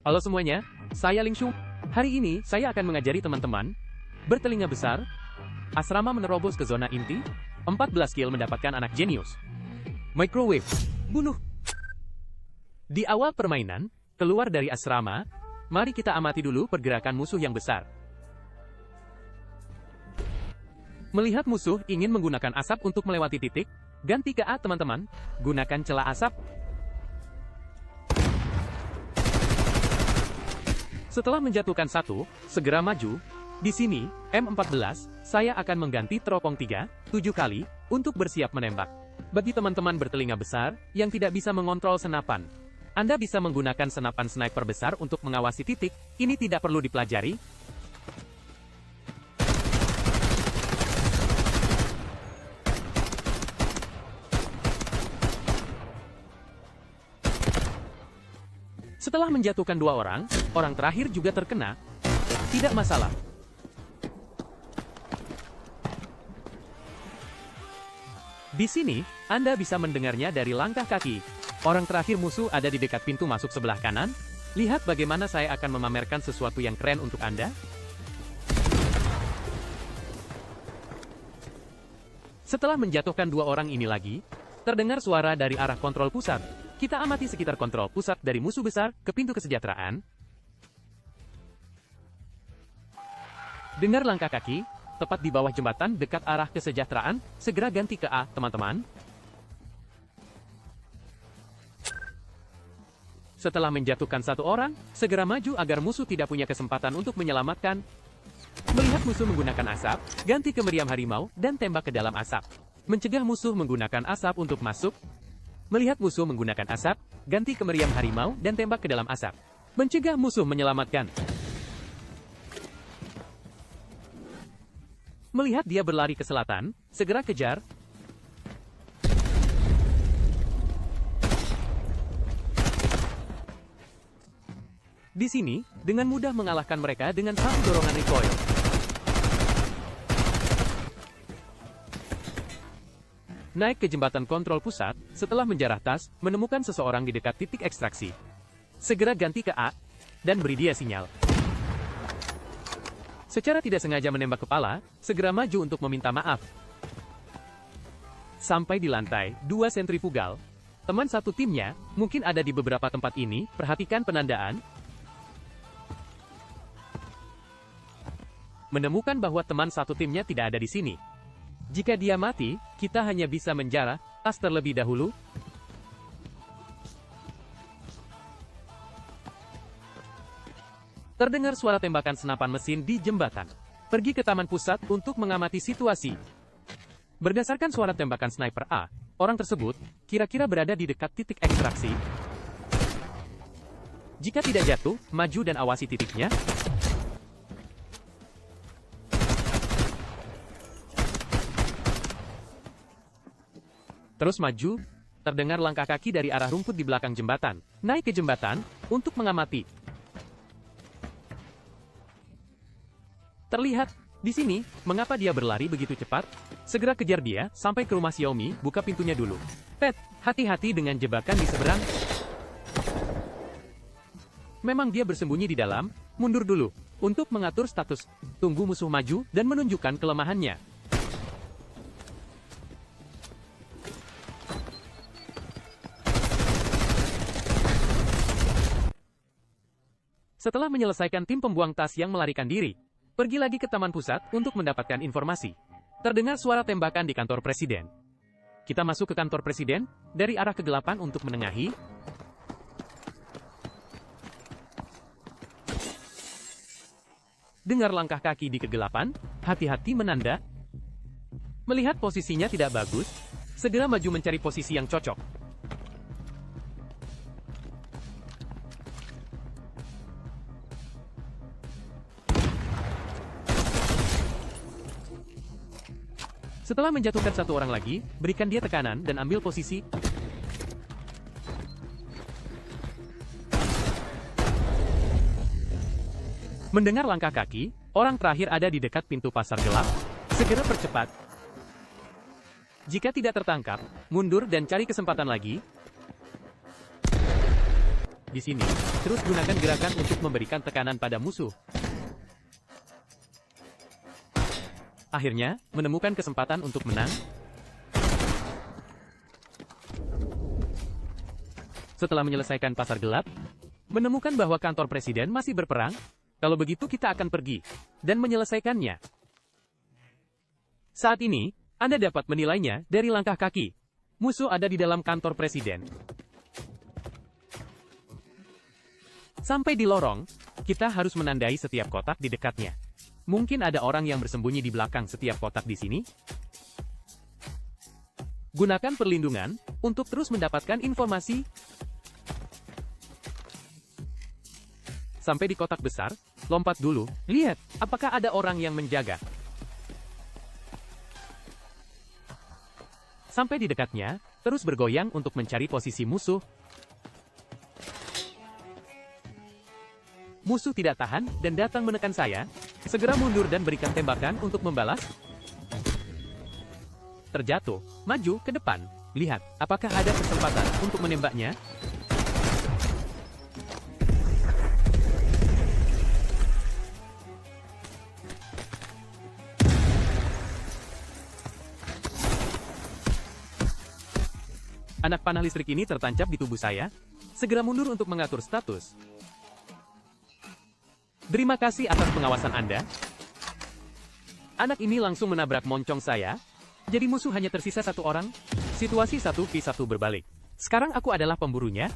Halo semuanya, saya Ling Xu. Hari ini, saya akan mengajari teman-teman bertelinga besar, asrama menerobos ke zona inti, 14 kill mendapatkan anak jenius. Microwave, bunuh. Di awal permainan, keluar dari asrama, mari kita amati dulu pergerakan musuh yang besar. Melihat musuh ingin menggunakan asap untuk melewati titik, ganti ke A teman-teman, gunakan celah asap. Setelah menjatuhkan satu, segera maju. Di sini, M14, saya akan mengganti teropong 3, 7 kali, untuk bersiap menembak. Bagi teman-teman bertelinga besar, yang tidak bisa mengontrol senapan, Anda bisa menggunakan senapan sniper besar untuk mengawasi titik, ini tidak perlu dipelajari. Setelah menjatuhkan 2 orang, orang terakhir juga terkena. Tidak masalah. Di sini, Anda bisa mendengarnya dari langkah kaki. Orang terakhir musuh ada di dekat pintu masuk sebelah kanan. Lihat bagaimana saya akan memamerkan sesuatu yang keren untuk Anda. Setelah menjatuhkan 2 orang ini lagi, terdengar suara dari arah kontrol pusat. Kita amati sekitar kontrol pusat dari musuh besar ke pintu kesejahteraan. Dengar langkah kaki, tepat di bawah jembatan dekat arah kesejahteraan, segera ganti ke A, teman-teman. Setelah menjatuhkan 1 orang, segera maju agar musuh tidak punya kesempatan untuk menyelamatkan. Melihat musuh menggunakan asap, ganti ke meriam harimau dan tembak ke dalam asap. Mencegah musuh menggunakan asap untuk masuk. Melihat musuh menggunakan asap, ganti ke meriam harimau dan tembak ke dalam asap. Mencegah musuh menyelamatkan. Melihat dia berlari ke selatan, segera kejar. Di sini, dengan mudah mengalahkan mereka dengan satu dorongan recoil. Naik ke jembatan kontrol pusat, setelah menjarah tas, menemukan seseorang di dekat titik ekstraksi. Segera ganti ke A, dan beri dia sinyal. Secara tidak sengaja menembak kepala, segera maju untuk meminta maaf. Sampai di lantai, 2 sentrifugal. Teman satu timnya, mungkin ada di beberapa tempat ini, perhatikan penandaan. Menemukan bahwa teman satu timnya tidak ada di sini. Jika dia mati, kita hanya bisa menjarah tas terlebih dahulu. Terdengar suara tembakan senapan mesin di jembatan. Pergi ke taman pusat untuk mengamati situasi. Berdasarkan suara tembakan sniper A, orang tersebut kira-kira berada di dekat titik ekstraksi. Jika tidak jatuh, maju dan awasi titiknya. Terus maju, terdengar langkah kaki dari arah rumput di belakang jembatan. Naik ke jembatan, untuk mengamati. Terlihat, di sini, mengapa dia berlari begitu cepat? Segera kejar dia, sampai ke rumah Xiaomi, buka pintunya dulu. Pet, hati-hati dengan jebakan di seberang. Memang dia bersembunyi di dalam, mundur dulu. Untuk mengatur status, tunggu musuh maju, dan menunjukkan kelemahannya. Setelah menyelesaikan tim pembuang tas yang melarikan diri, pergi lagi ke taman pusat untuk mendapatkan informasi. Terdengar suara tembakan di kantor presiden. Kita masuk ke kantor presiden, dari arah kegelapan untuk menengahi. Dengar langkah kaki di kegelapan, hati-hati menanda. Melihat posisinya tidak bagus, segera maju mencari posisi yang cocok. Setelah menjatuhkan 1 orang lagi, berikan dia tekanan dan ambil posisi. Mendengar langkah kaki, orang terakhir ada di dekat pintu pasar gelap. Segera percepat. Jika tidak tertangkap, mundur dan cari kesempatan lagi. Di sini, terus gunakan gerakan untuk memberikan tekanan pada musuh. Akhirnya, menemukan kesempatan untuk menang. Setelah menyelesaikan pasar gelap, menemukan bahwa kantor presiden masih berperang. Kalau begitu kita akan pergi dan menyelesaikannya. Saat ini, Anda dapat menilainya dari langkah kaki. Musuh ada di dalam kantor presiden. Sampai di lorong, kita harus menandai setiap kotak di dekatnya. Mungkin ada orang yang bersembunyi di belakang setiap kotak di sini. Gunakan perlindungan untuk terus mendapatkan informasi. Sampai di kotak besar, lompat dulu, lihat apakah ada orang yang menjaga. Sampai di dekatnya, terus bergoyang untuk mencari posisi musuh. Musuh tidak tahan dan datang menekan saya. Segera mundur dan berikan tembakan untuk membalas. Terjatuh, maju ke depan. Lihat, apakah ada kesempatan untuk menembaknya? Anak panah listrik ini tertancap di tubuh saya. Segera mundur untuk mengatur status. Terima kasih atas pengawasan Anda. Anak ini langsung menabrak moncong saya. Jadi musuh hanya tersisa satu orang. Situasi 1v1 berbalik. Sekarang aku adalah pemburunya.